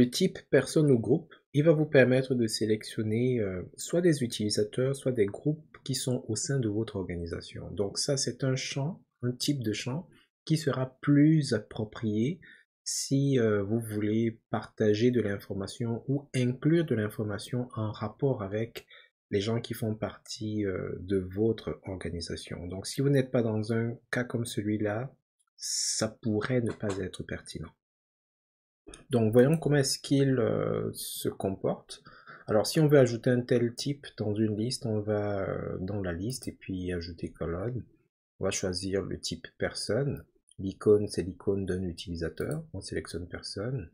Le type personne ou groupe, il va vous permettre de sélectionner soit des utilisateurs, soit des groupes qui sont au sein de votre organisation. Donc ça, c'est un champ, un type de champ qui sera plus approprié si vous voulez partager de l'information ou inclure de l'information en rapport avec les gens qui font partie de votre organisation. Donc si vous n'êtes pas dans un cas comme celui-là, ça pourrait ne pas être pertinent. Donc voyons comment est-ce qu'il se comporte. Alors si on veut ajouter un tel type dans une liste, on va dans la liste et puis ajouter colonne. On va choisir le type personne. L'icône, c'est l'icône d'un utilisateur. On sélectionne personne.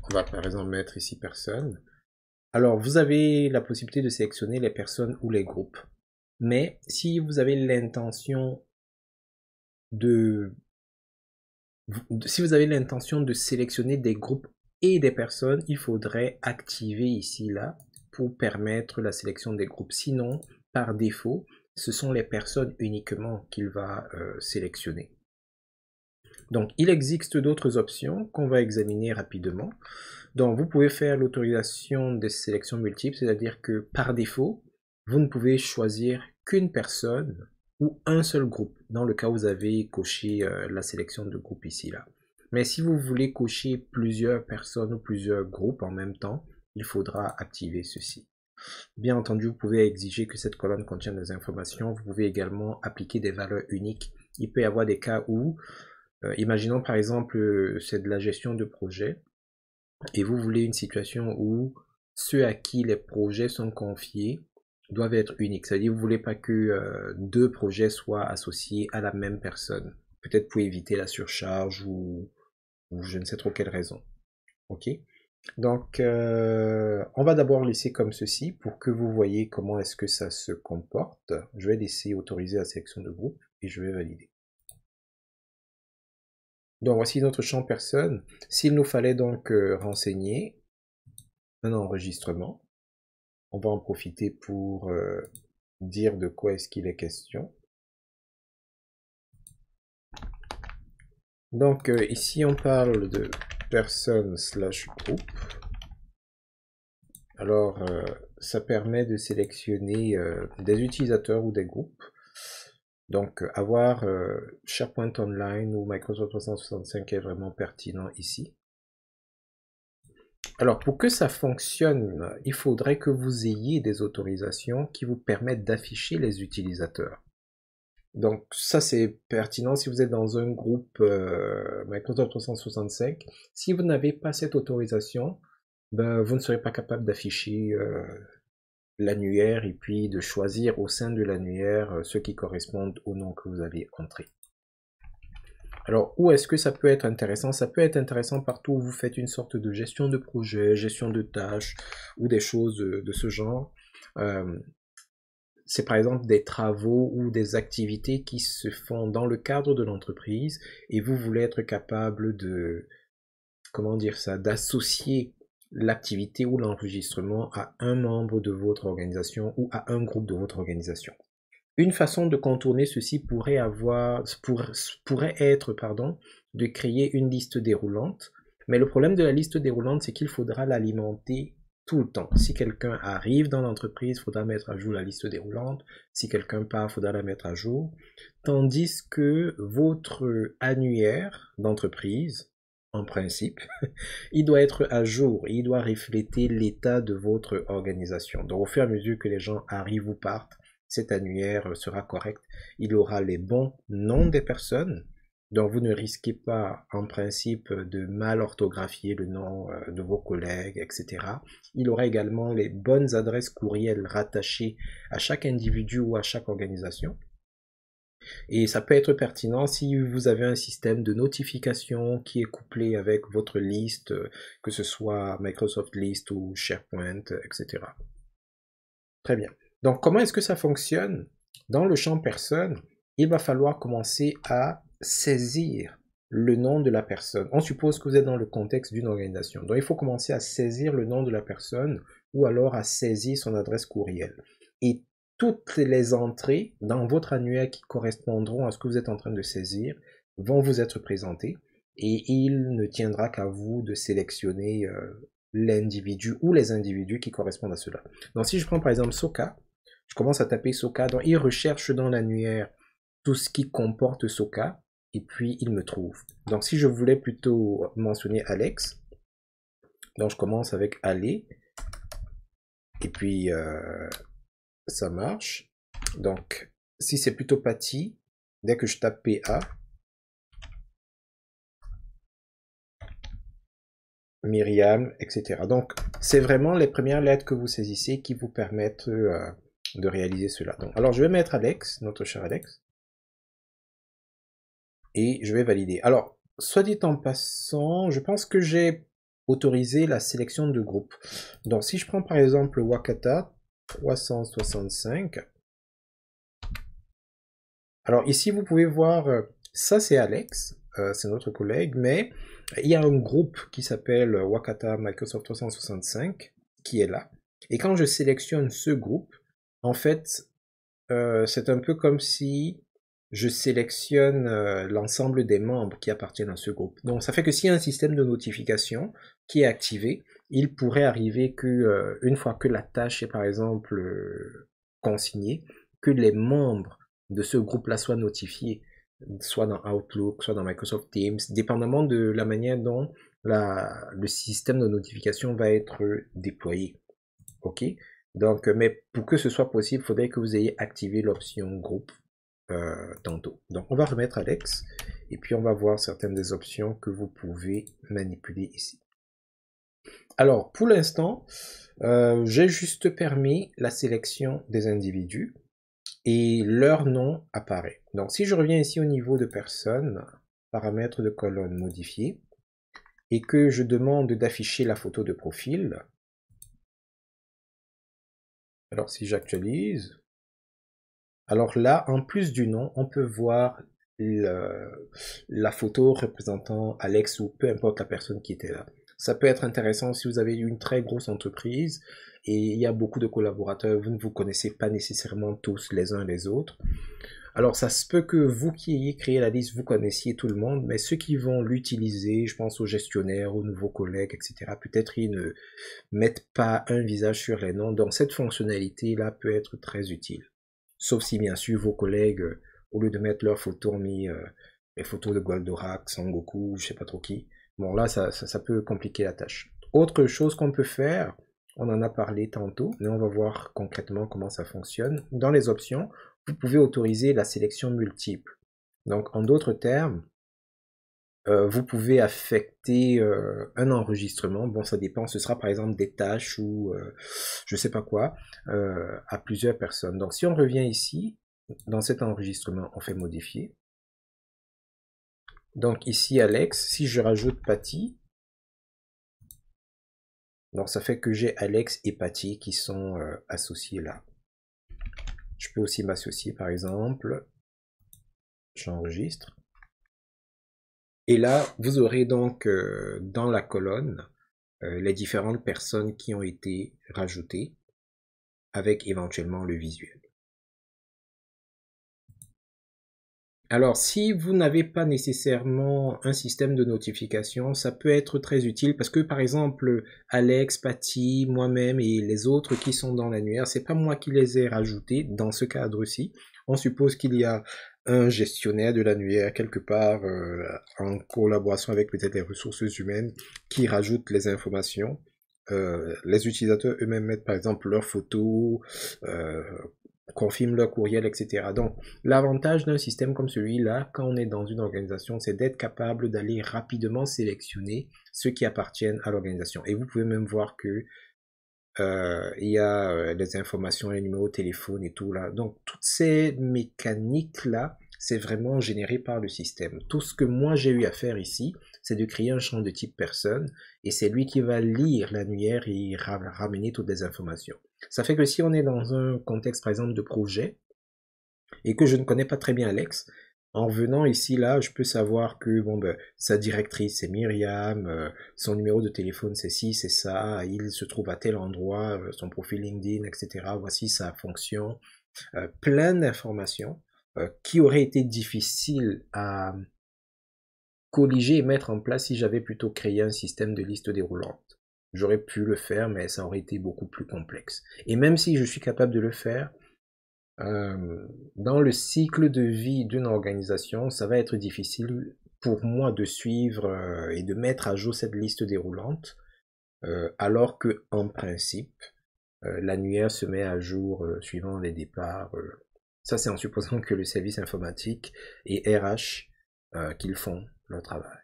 On va par exemple mettre ici personne. Alors vous avez la possibilité de sélectionner les personnes ou les groupes. Mais si vous avez l'intention de sélectionner des groupes et des personnes, il faudrait activer ici là pour permettre la sélection des groupes. Sinon, par défaut, ce sont les personnes uniquement qu'il va sélectionner. Donc, il existe d'autres options qu'on va examiner rapidement. Donc, vous pouvez faire l'autorisation de sélection multiple, c'est-à-dire que par défaut, vous ne pouvez choisir qu'une personne ou un seul groupe, dans le cas où vous avez coché la sélection de groupe ici, là. Mais si vous voulez cocher plusieurs personnes ou plusieurs groupes en même temps, il faudra activer ceci. Bien entendu, vous pouvez exiger que cette colonne contienne des informations. Vous pouvez également appliquer des valeurs uniques. Il peut y avoir des cas où, imaginons par exemple, c'est de la gestion de projet, et vous voulez une situation où ceux à qui les projets sont confiés doivent être uniques. C'est-à-dire, vous voulez pas que deux projets soient associés à la même personne. Peut-être pour éviter la surcharge ou je ne sais trop quelle raison. Ok. Donc, on va d'abord laisser comme ceci pour que vous voyez comment est-ce que ça se comporte. Je vais laisser autoriser la sélection de groupe et je vais valider. Donc, voici notre champ personne. S'il nous fallait donc renseigner un enregistrement, on va en profiter pour dire de quoi est-ce qu'il est question. Donc, ici, on parle de personne/groupe. Alors, ça permet de sélectionner des utilisateurs ou des groupes. Donc, avoir SharePoint Online ou Microsoft 365 est vraiment pertinent ici. Alors, pour que ça fonctionne, il faudrait que vous ayez des autorisations qui vous permettent d'afficher les utilisateurs. Donc, ça, c'est pertinent si vous êtes dans un groupe Microsoft 365. Si vous n'avez pas cette autorisation, ben, vous ne serez pas capable d'afficher l'annuaire et puis de choisir au sein de l'annuaire ceux qui correspondent au nom que vous avez entré. Alors, où est-ce que ça peut être intéressant? Ça peut être intéressant partout où vous faites une sorte de gestion de projet, gestion de tâches ou des choses de ce genre. C'est par exemple des travaux ou des activités qui se font dans le cadre de l'entreprise et vous voulez être capable de, comment dire ça, d'associer l'activité ou l'enregistrement à un membre de votre organisation ou à un groupe de votre organisation. Une façon de contourner ceci pourrait être, de créer une liste déroulante. Mais le problème de la liste déroulante, c'est qu'il faudra l'alimenter tout le temps. Si quelqu'un arrive dans l'entreprise, il faudra mettre à jour la liste déroulante. Si quelqu'un part, il faudra la mettre à jour. Tandis que votre annuaire d'entreprise, en principe, il doit être à jour, il doit refléter l'état de votre organisation. Donc au fur et à mesure que les gens arrivent ou partent, cet annuaire sera correct. Il aura les bons noms des personnes, donc vous ne risquez pas en principe de mal orthographier le nom de vos collègues, etc. Il aura également les bonnes adresses courriel rattachées à chaque individu ou à chaque organisation. Et ça peut être pertinent si vous avez un système de notification qui est couplé avec votre liste, que ce soit Microsoft List ou SharePoint, etc. Très bien. Donc, comment est-ce que ça fonctionne? Dans le champ personne, il va falloir commencer à saisir le nom de la personne. On suppose que vous êtes dans le contexte d'une organisation. Donc, il faut commencer à saisir le nom de la personne ou alors à saisir son adresse courriel. Et toutes les entrées dans votre annuaire qui correspondront à ce que vous êtes en train de saisir vont vous être présentées. et il ne tiendra qu'à vous de sélectionner l'individu ou les individus qui correspondent à cela. Donc si je prends par exemple Soka, je commence à taper Soka, donc il recherche dans l'annuaire tout ce qui comporte Soka, et puis il me trouve. Donc si je voulais plutôt mentionner Alex, donc je commence avec aller, et puis ça marche. Donc si c'est plutôt Patty, dès que je tape PA, Myriam, etc. Donc, c'est vraiment les premières lettres que vous saisissez qui vous permettent de réaliser cela. Donc, alors, je vais mettre Alex, notre cher Alex, et je vais valider. Alors, soit dit en passant, je pense que j'ai autorisé la sélection de groupe. Donc, si je prends par exemple Wakata 365, alors ici, vous pouvez voir, ça c'est Alex, c'est notre collègue, mais il y a un groupe qui s'appelle Wakata Microsoft 365 qui est là. Et quand je sélectionne ce groupe, en fait, c'est un peu comme si je sélectionne l'ensemble des membres qui appartiennent à ce groupe. Donc ça fait que s'il y a un système de notification qui est activé, il pourrait arriver que une fois que la tâche est par exemple consignée, que les membres de ce groupe-là soient notifiés, soit dans Outlook, soit dans Microsoft Teams, dépendamment de la manière dont le système de notification va être déployé. Ok? Donc, mais pour que ce soit possible, il faudrait que vous ayez activé l'option groupe tantôt. Donc, on va remettre Alex et puis on va voir certaines des options que vous pouvez manipuler ici. Alors, pour l'instant, j'ai juste permis la sélection des individus et leur nom apparaît. Donc, si je reviens ici au niveau de personnes, paramètres de colonne modifiés, et que je demande d'afficher la photo de profil, alors si j'actualise, alors là, en plus du nom, on peut voir la photo représentant Alex ou peu importe la personne qui était là. Ça peut être intéressant si vous avez une très grosse entreprise et il y a beaucoup de collaborateurs, vous ne vous connaissez pas nécessairement tous les uns les autres. Alors ça se peut que vous qui ayez créé la liste, vous connaissiez tout le monde, mais ceux qui vont l'utiliser, je pense aux gestionnaires, aux nouveaux collègues, etc., peut-être ils ne mettent pas un visage sur les noms, donc cette fonctionnalité-là peut être très utile. Sauf si bien sûr vos collègues, au lieu de mettre leurs photos, ont mis les photos de Goldorak, Sangoku, je sais pas trop qui. Bon là, ça peut compliquer la tâche. Autre chose qu'on peut faire, on en a parlé tantôt, mais on va voir concrètement comment ça fonctionne. Dans les options, vous pouvez autoriser la sélection multiple. Donc en d'autres termes, vous pouvez affecter un enregistrement, bon ça dépend, ce sera par exemple des tâches ou je sais pas quoi, à plusieurs personnes. Donc si on revient ici, dans cet enregistrement, on fait modifier. Donc ici Alex, si je rajoute Patty, donc ça fait que j'ai Alex et Patty qui sont associés là. Je peux aussi m'associer par exemple, j'enregistre. Et là, vous aurez donc dans la colonne les différentes personnes qui ont été rajoutées avec éventuellement le visuel. Alors, si vous n'avez pas nécessairement un système de notification, ça peut être très utile parce que, par exemple, Alex, Patty, moi-même et les autres qui sont dans l'annuaire, c'est pas moi qui les ai rajoutés dans ce cadre-ci. On suppose qu'il y a un gestionnaire de l'annuaire quelque part en collaboration avec peut-être les ressources humaines qui rajoute les informations. Les utilisateurs eux-mêmes mettent par exemple leurs photos, confirment leur courriel, etc. Donc, l'avantage d'un système comme celui-là, quand on est dans une organisation, c'est d'être capable d'aller rapidement sélectionner ceux qui appartiennent à l'organisation. Et vous pouvez même voir que il y a les informations, les numéros de téléphone et tout là. Donc, toutes ces mécaniques-là, c'est vraiment généré par le système. Tout ce que moi j'ai eu à faire ici, c'est de créer un champ de type personne, et c'est lui qui va lire l'annuaire et ramener toutes les informations. Ça fait que si on est dans un contexte, par exemple, de projet, et que je ne connais pas très bien Alex, en venant ici, là, je peux savoir que bon, ben, sa directrice c'est Myriam, son numéro de téléphone c'est ci, c'est ça, il se trouve à tel endroit, son profil LinkedIn, etc. Voici sa fonction, plein d'informations qui auraient été difficiles colliger et mettre en place si j'avais plutôt créé un système de liste déroulante. J'aurais pu le faire, mais ça aurait été beaucoup plus complexe. Et même si je suis capable de le faire, dans le cycle de vie d'une organisation, ça va être difficile pour moi de suivre et de mettre à jour cette liste déroulante, alors que en principe, l'annuaire se met à jour suivant les départs. Ça, c'est en supposant que le service informatique et RH qu'ils font leur travail.